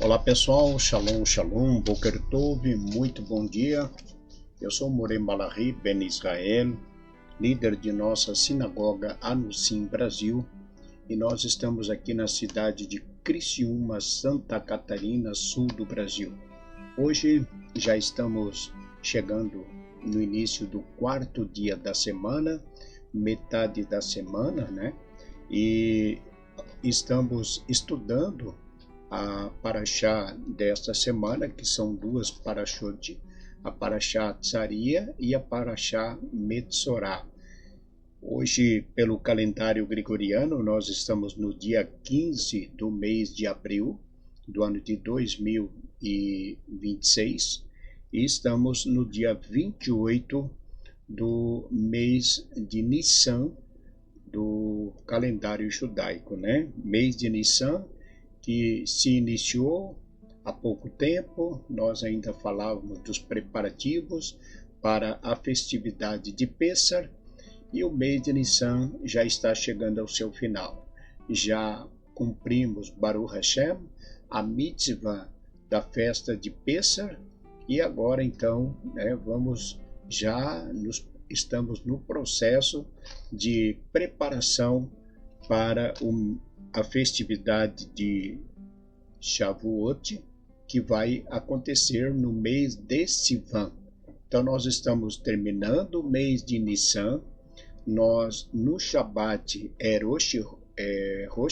Olá pessoal, Shalom, Shalom, Boker Tov, muito bom dia. Eu sou Morem Malachi Ben Israel, líder de nossa sinagoga Anusim Brasil, e nós estamos aqui na cidade de Criciúma, Santa Catarina, sul do Brasil. Hoje já estamos chegando no início do quarto dia da semana, metade da semana, né? E estamos estudando a Parashá desta semana, que são duas Parashot, a Parashá Tzaria e a Parashá Metzorá. Hoje, pelo calendário gregoriano, nós estamos no dia 15 do mês de abril do ano de 2026 e estamos no dia 28 do mês de Nissan do calendário judaico, né? Mês de Nissan, que se iniciou há pouco tempo. Nós ainda falávamos dos preparativos para a festividade de Pêssar, e o mês de Nissan já está chegando ao seu final. Já cumprimos, Baruch Hashem, a mitzvah da festa de Pêssar, e agora então estamos no processo de preparação para a festividade de Shavuot, que vai acontecer no mês de Sivan. Então nós estamos terminando o mês de Nissan, nós no Shabat Rosh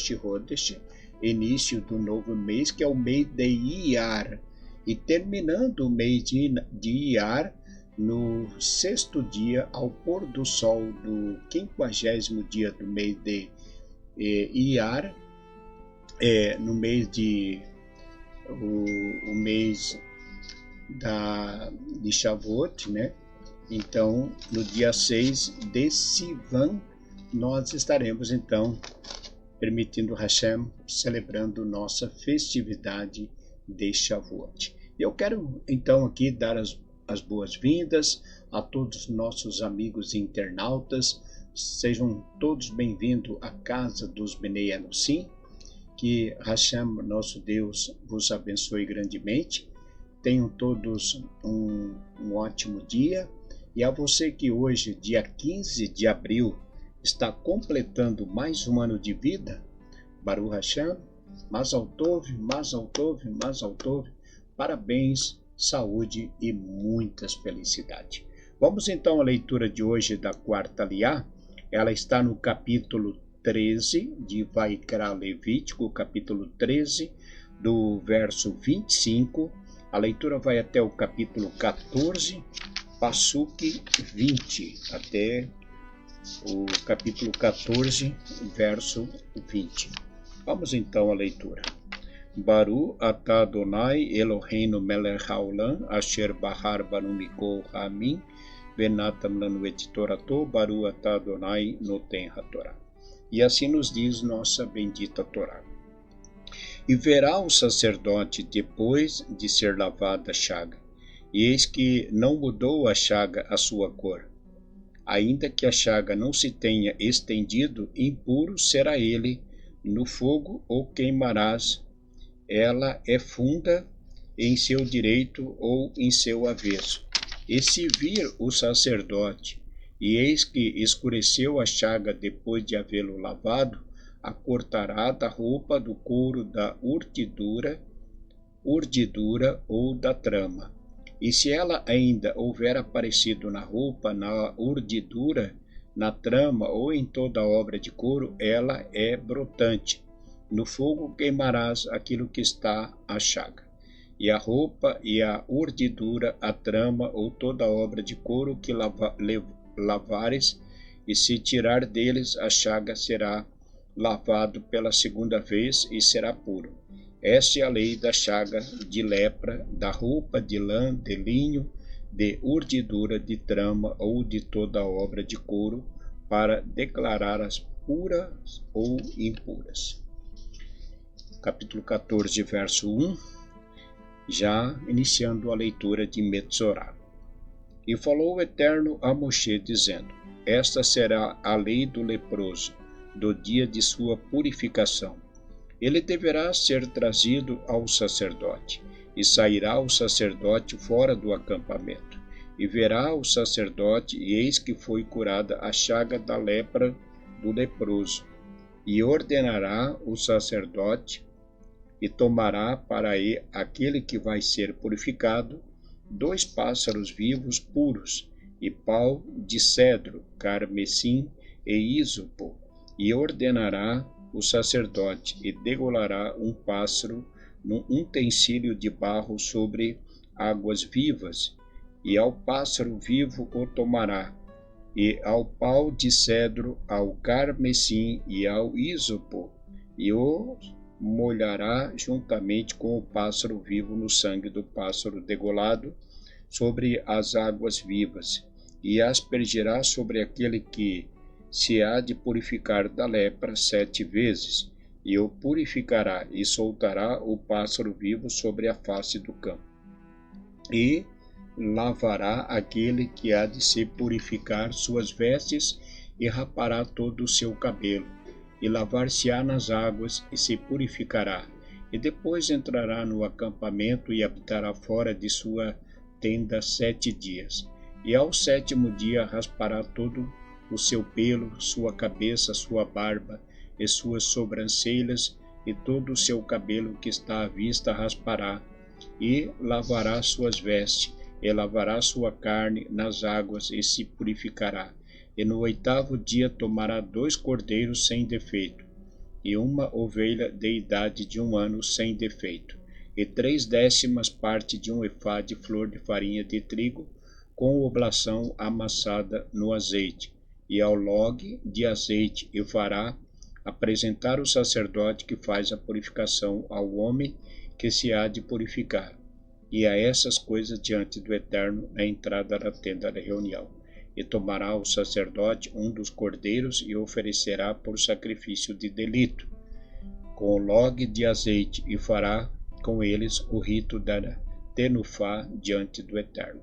Chodesh, início do novo mês, que é o mês de Iyar, e terminando o mês de Iyar, no sexto dia, ao pôr do sol do 50º dia do mês de Iyar, no mês o mês de Shavuot, né? Então, no dia 6 de Sivan, nós estaremos então, permitindo Hashem, celebrando nossa festividade de Shavuot. Eu quero então aqui dar as boas-vindas a todos os nossos amigos internautas. Sejam todos bem-vindos à casa dos Bnei Anusim. Que Hashem, nosso Deus, vos abençoe grandemente. Tenham todos um ótimo dia. E a você que hoje, dia 15 de abril, está completando mais um ano de vida, Baruch Hashem, Mazal Tov, Mazal Tov, Mazal Tov, parabéns, saúde e muitas felicidades. Vamos então à leitura de hoje da quarta Aliá. Ela está no capítulo 13 de Vaikra Levítico, capítulo 13, do verso 25. A leitura vai até o capítulo 14, Passuque 20, até o capítulo 14, verso 20. Vamos então à leitura. Baru atah Adonai Eloheinu melech haolam asher bahar banu mikol ha'amim venatam lanu et torato Baru atah Adonai noten hatorá. E assim nos diz nossa bendita Torá. E verá o sacerdote depois de ser lavada a chaga, e eis que não mudou a chaga a sua cor. Ainda que a chaga não se tenha estendido, impuro será ele, no fogo ou queimarás. Ela é funda em seu direito ou em seu avesso. E se vir o sacerdote, e eis que escureceu a chaga depois de havê-lo lavado, a cortará da roupa do couro da urdidura ou da trama. E se ela ainda houver aparecido na roupa, na urdidura, na trama ou em toda a obra de couro, ela é brotante. No fogo queimarás aquilo que está a chaga. E a roupa e a urdidura, a trama ou toda a obra de couro que lavares, e se tirar deles a chaga, será lavado pela segunda vez e será puro. Esta é a lei da chaga de lepra, da roupa de lã, de linho, de urdidura, de trama ou de toda a obra de couro, para declará-las puras ou impuras. Capítulo 14, verso 1, já iniciando a leitura de Metzorá. E falou o Eterno a Moshe, dizendo: Esta será a lei do leproso, do dia de sua purificação. ele deverá ser trazido ao sacerdote, e sairá o sacerdote fora do acampamento, e verá o sacerdote, e eis que foi curada a chaga da lepra do leproso, e ordenará o sacerdote, e tomará para aquele que vai ser purificado 2 pássaros vivos puros, e pau de cedro, carmesim e ísopo, e ordenará o sacerdote, e degolará um pássaro num utensílio de barro sobre águas vivas, e ao pássaro vivo o tomará, e ao pau de cedro, ao carmesim e ao ísopo, e o molhará juntamente com o pássaro vivo no sangue do pássaro degolado sobre as águas vivas, e aspergirá sobre aquele que se há de purificar da lepra 7 vezes, e o purificará, e soltará o pássaro vivo sobre a face do campo. E lavará aquele que há de se purificar suas vestes, e rapará todo o seu cabelo, e lavar-se-á nas águas, e se purificará, e depois entrará no acampamento, e habitará fora de sua tenda 7 dias. E ao 7º dia raspará todo o seu pelo, sua cabeça, sua barba, e suas sobrancelhas, e todo o seu cabelo que está à vista raspará, e lavará suas vestes, e lavará sua carne nas águas, e se purificará. E no 8º dia tomará 2 cordeiros sem defeito, e uma ovelha de idade de 1 ano sem defeito, e 3/10 parte de um efá de flor de farinha de trigo, com oblação amassada no azeite, e ao log de azeite, e fará apresentar o sacerdote que faz a purificação ao homem que se há de purificar, e a essas coisas diante do Eterno na entrada da tenda da reunião. E tomará o sacerdote um dos cordeiros e oferecerá por sacrifício de delito, com o log de azeite, e fará com eles o rito da tenufá diante do Eterno.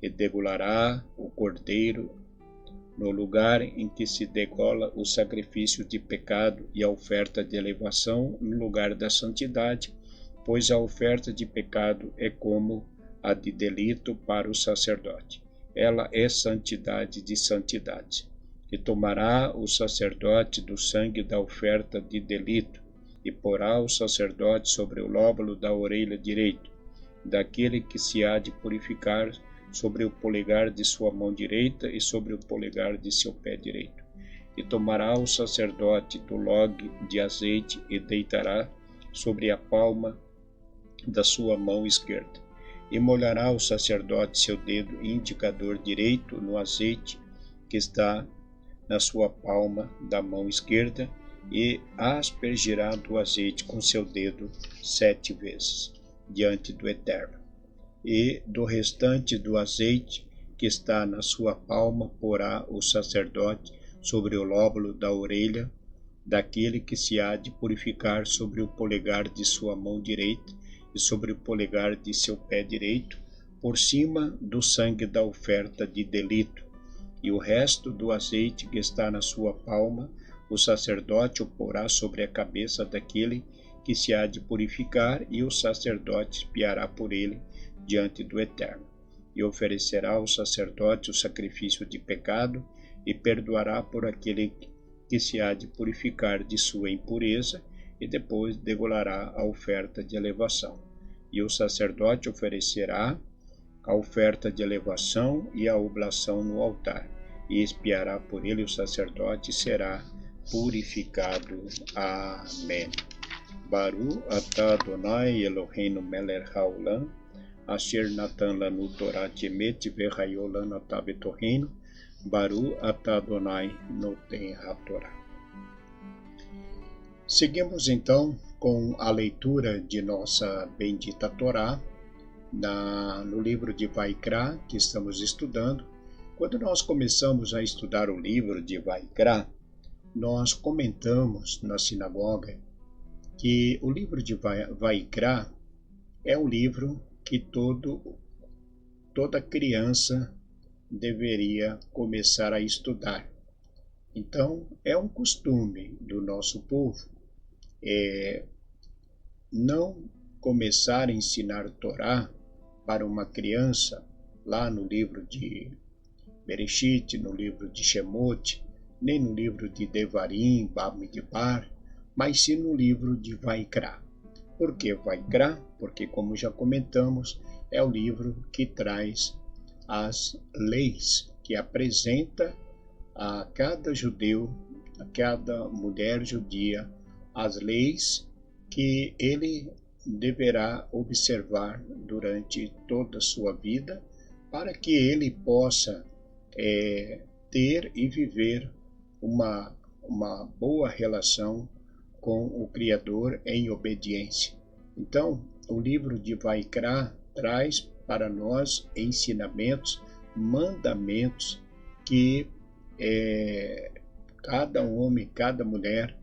E degolará o cordeiro no lugar em que se degola o sacrifício de pecado, e a oferta de elevação no lugar da santidade, pois a oferta de pecado é como a de delito para o sacerdote. Ela é santidade de santidades. E tomará o sacerdote do sangue da oferta de delito, e porá o sacerdote sobre o lóbulo da orelha direito, daquele que se há de purificar, sobre o polegar de sua mão direita e sobre o polegar de seu pé direito. E tomará o sacerdote do log de azeite, e deitará sobre a palma da sua mão esquerda. E molhará o sacerdote seu dedo indicador direito no azeite que está na sua palma da mão esquerda, e aspergirá do azeite com seu dedo 7 vezes, diante do Eterno. E do restante do azeite que está na sua palma porá o sacerdote sobre o lóbulo da orelha daquele que se há de purificar, sobre o polegar de sua mão direita e sobre o polegar de seu pé direito, por cima do sangue da oferta de delito. E o resto do azeite que está na sua palma, o sacerdote o porá sobre a cabeça daquele que se há de purificar, e o sacerdote espiará por ele diante do Eterno. E oferecerá ao sacerdote o sacrifício de pecado, e perdoará por aquele que se há de purificar de sua impureza, e depois degolará a oferta de elevação. E o sacerdote oferecerá a oferta de elevação e a oblação no altar, e expiará por ele o sacerdote, e será purificado. Amém. Baru atah Adonai Eloheinu melech haolam, asher natan lanu Torah temet vehayol lanu atah betoreinu, Baru atah Adonai noten hatorah. Seguimos então com a leitura de nossa bendita Torá no livro de Vaikra, que estamos estudando. Quando nós começamos a estudar o livro de Vaikra, nós comentamos na sinagoga que o livro de Vaikra é um livro que toda criança deveria começar a estudar. Então, é um costume do nosso povo não começar a ensinar Torá para uma criança lá no livro de Bereshit, no livro de Shemot, nem no livro de Devarim, Bamidbar, mas sim no livro de Vaikra. Por que Vaikra? Porque, como já comentamos, é o livro que traz as leis, que apresenta a cada judeu, a cada mulher judia, as leis que ele deverá observar durante toda a sua vida, para que ele possa ter e viver uma boa relação com o Criador em obediência. Então, o livro de Vaikra traz para nós ensinamentos, mandamentos que cada homem, cada mulher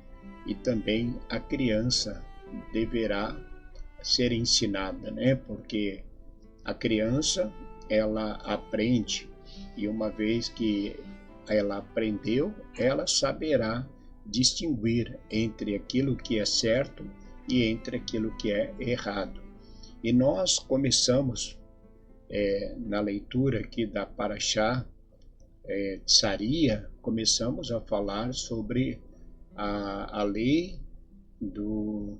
e também a criança deverá ser ensinada, né? Porque a criança, ela aprende, e uma vez que ela aprendeu, ela saberá distinguir entre aquilo que é certo e entre aquilo que é errado. E nós começamos na leitura aqui da Parashá Tsaria, começamos a falar sobre a lei do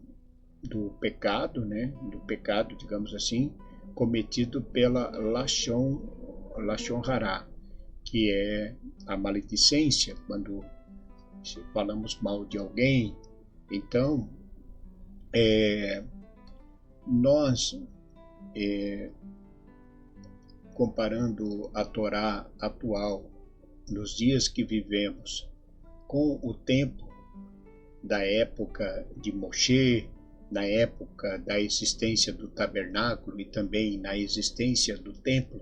pecado, né? Do pecado, digamos assim, cometido pela Lashon Hará, que é a maledicência, quando falamos mal de alguém. Então, nós, comparando a Torá atual, nos dias que vivemos, com o tempo da época de Moshe, na época da existência do tabernáculo e também na existência do templo,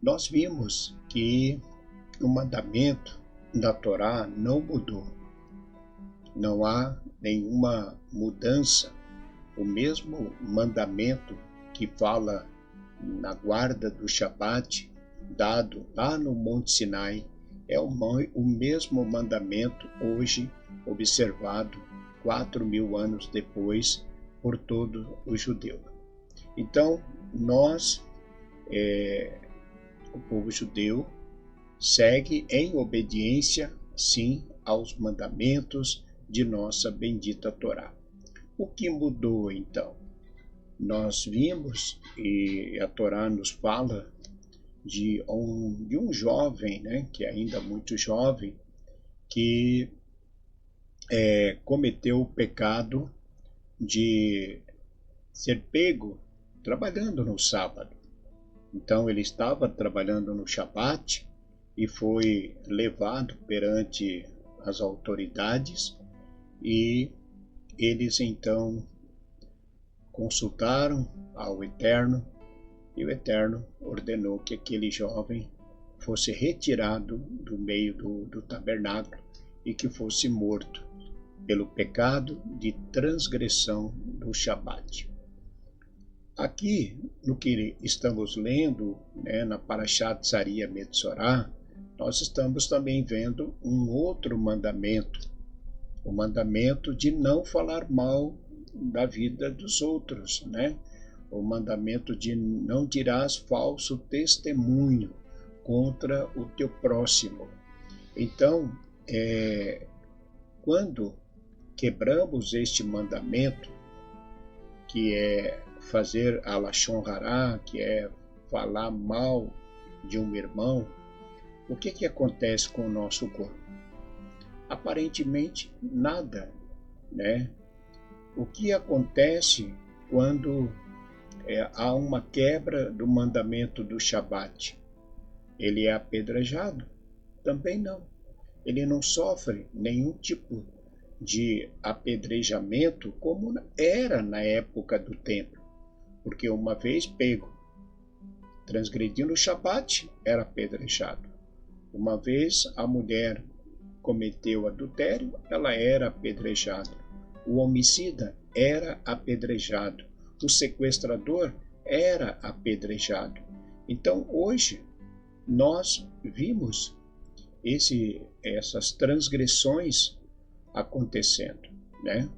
nós vimos que o mandamento da Torá não mudou. Não há nenhuma mudança. O mesmo mandamento que fala na guarda do Shabat, dado lá no Monte Sinai, é o mesmo mandamento hoje observado 4.000 anos depois por todo o judeu. Então, nós, o povo judeu, segue em obediência, sim, aos mandamentos de nossa bendita Torá. O que mudou, então? Nós vimos, e a Torá nos fala de um jovem, né, que é ainda muito jovem, que cometeu o pecado de ser pego trabalhando no sábado. Então ele estava trabalhando no Shabat e foi levado perante as autoridades, e eles então consultaram ao Eterno, e o Eterno ordenou que aquele jovem fosse retirado do meio do tabernáculo e que fosse morto pelo pecado de transgressão do Shabat. Aqui, no que estamos lendo, né, na Parashá Tsaria Metzorá, nós estamos também vendo um outro mandamento, o mandamento de não falar mal da vida dos outros, né? O mandamento de não dirás falso testemunho contra o teu próximo. Então, quando quebramos este mandamento, que é fazer a Lashon Hará, que é falar mal de um irmão, o que acontece com o nosso corpo? Aparentemente nada, né? O que acontece quando há uma quebra do mandamento do Shabat? Ele é apedrejado? Também não. Ele não sofre nenhum tipo de apedrejamento como era na época do templo, porque uma vez pego, transgredindo o Shabat, era apedrejado. Uma vez a mulher cometeu adultério, ela era apedrejada. O homicida era apedrejado. O sequestrador era apedrejado. Então, hoje, nós vimos essas transgressões acontecendo, né?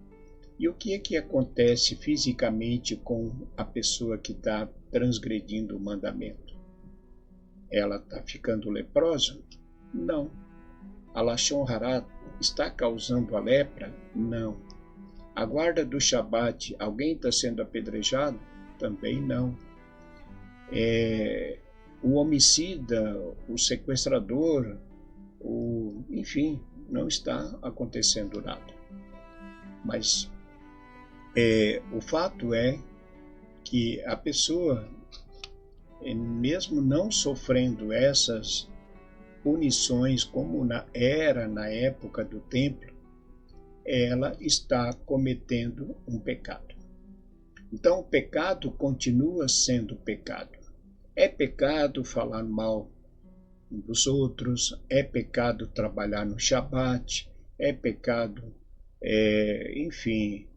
E o que é que acontece fisicamente com a pessoa que está transgredindo o mandamento? Ela está ficando leprosa? Não. A Lashon Hará está causando a lepra? Não. A guarda do Shabat, alguém está sendo apedrejado? Também não. O homicida, o sequestrador, enfim, não está acontecendo nada. Mas o fato é que a pessoa, mesmo não sofrendo essas punições como era na época do templo, ela está cometendo um pecado. Então o pecado continua sendo pecado. É pecado falar mal dos outros, é pecado trabalhar no Shabat, é pecado, enfim,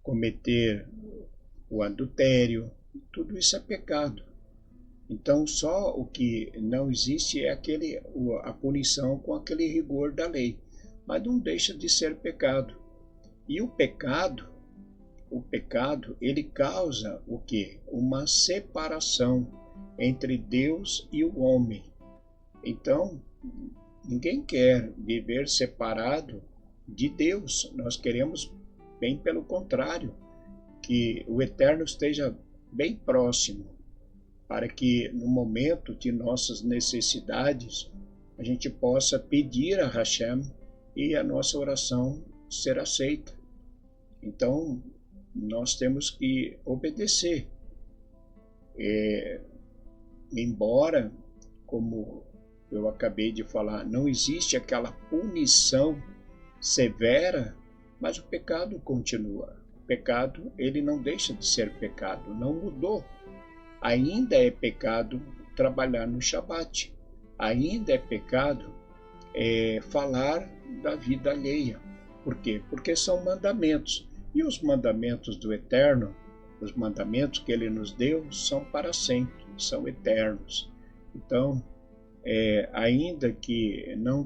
cometer o adultério, tudo isso é pecado. Então só o que não existe é a punição com aquele rigor da lei, mas não deixa de ser pecado. E o pecado, ele causa o quê? Uma separação entre Deus e o homem. Então, ninguém quer viver separado de Deus. Nós queremos, bem pelo contrário, que o Eterno esteja bem próximo, para que no momento de nossas necessidades a gente possa pedir a Hashem e a nossa oração ser aceita. Então, nós temos que obedecer. Embora, como eu acabei de falar, não existe aquela punição severa, mas o pecado continua. O pecado, ele não deixa de ser pecado, não mudou. Ainda é pecado trabalhar no Shabat. Ainda é pecado falar da vida alheia. Por quê? Porque são mandamentos. E os mandamentos do Eterno, os mandamentos que Ele nos deu, são para sempre, são eternos. Então, ainda que não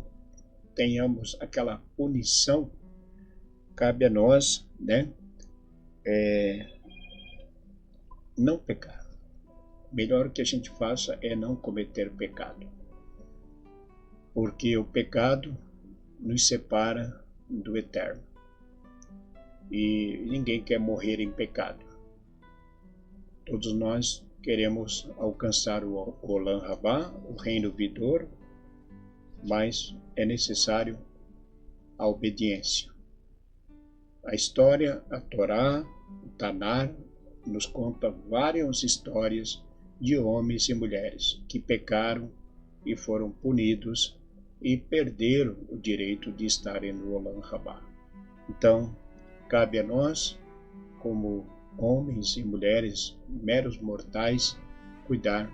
tenhamos aquela punição, cabe a nós, não pecar. O melhor que a gente faça é não cometer pecado. Porque o pecado nos separa do Eterno. E ninguém quer morrer em pecado. Todos nós queremos alcançar o Olam Rabá, o reino vindouro, mas é necessário a obediência. A história, a Torá, o Tanar, nos conta várias histórias de homens e mulheres que pecaram e foram punidos e perderam o direito de estarem no Olam Rabá. Então, cabe a nós, como homens e mulheres, meros mortais, cuidar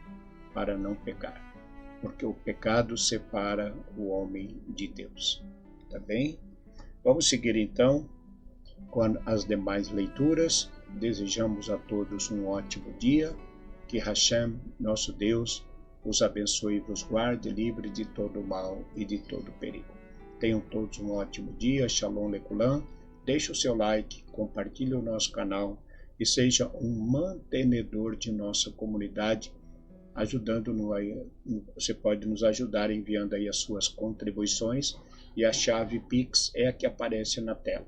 para não pecar, porque o pecado separa o homem de Deus. Tá bem? Vamos seguir então com as demais leituras. Desejamos a todos um ótimo dia, que Hashem, nosso Deus, os abençoe e vos guarde livre de todo mal e de todo perigo. Tenham todos um ótimo dia. Shalom Lekulam. Deixe o seu like, compartilhe o nosso canal e seja um mantenedor de nossa comunidade, ajudando-nos aí. Você pode nos ajudar enviando aí as suas contribuições e a chave Pix é a que aparece na tela,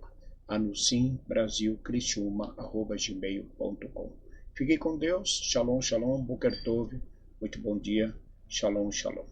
anusimbrasilcristiuma@gmail.com. Fique com Deus. Shalom, shalom, Boker Tov. Muito bom dia. Shalom, shalom.